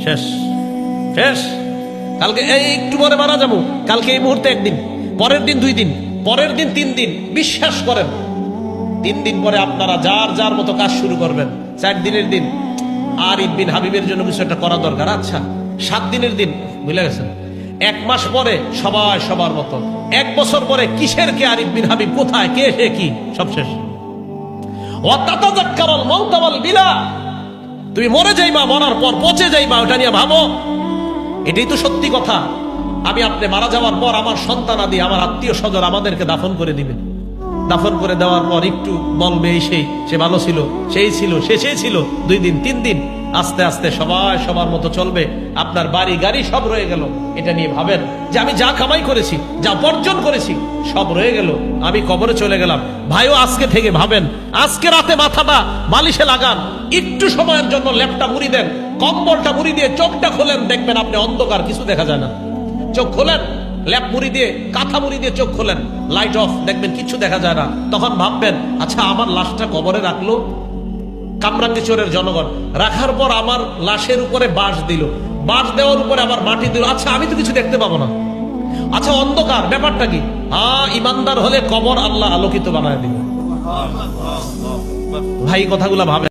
শেষ শেষ। কালকে এই একটু পরে মারা যাবো, কালকে এই মুহূর্তে একদিন, পরের দিন 2 দিন, পরের দিন 3 দিন। বিশ্বাস করেন 3 দিন পরে আপনারা যার যার মতো কাজ শুরু করবেন। 4 দিনের দিন আরিফ বিন হাবিবের জন্য কিছু একটা করা দরকার। আচ্ছা 7 দিনের দিন ভুলে গেছেন। 1 মাস পরে সবাই সবার মতো। 1 বছর পরে কিসের কে আরিফ বিন হাবিব, কোথায় কে সে কি, সব শেষ। তুমি মরে যাইবা, মরার পর পচে যাইবা, ওটা নিয়ে ভাবো। এটাই তো সত্যি কথা। আমি আপনি মারা যাওয়ার পর আমার সন্তান আদি আমার আত্মীয় স্বজন আমাদেরকে দাফন করে দিবেন। দাফন করে দেওয়ার পর একটু বলবে এই সেই, সে ভালো ছিল, সেই ছিল, সেই ছিল। 2 দিন 3 দিন আস্তে আস্তে সবাই সবার মতো চলবে। আপনার বাড়ি গাড়ি সব রয়ে গেল। এটা নিয়ে ভাবেন যে আমি যা কামাই করেছি, যা বর্জন করেছি, সব রয়ে গেল, আমি কবরে চলে গেলাম। ভাইও আজকে থেকে ভাবেন, আজকে রাতে মাথাটা বালিশে লাগান, একটু সময়ের জন্য ল্যাপটা মুড়ি দেন, কম্বলটা মুড়ি দিয়ে চোখটা খোলেন, দেখবেন আপনি অন্ধকার, কিছু দেখা যায় না। চোখ খোলেন, ল্যাপ মুড়ি দিয়ে, কাঁথা মুড়ি দিয়ে চোখ খোলেন, লাইট অফ, দেখবেন কিছু দেখা যায় না। তখন ভাববেন, আচ্ছা আমার লাশটা কবরে রাখলো কামরাঙ্গীরচরের জনগণ, রাখার পর আমার লাশের উপরে বাঁশ দিল, বাঁশ দেওয়ার উপরে আবার মাটি দিল। আচ্ছা আমি তো কিছু দেখতে পাবো না। আচ্ছা অন্ধকার, ব্যাপারটা কি? ইমানদার হলে কবর আল্লাহ আলোকিত বানায় দিল। ভাই কথাগুলা ভাবেন।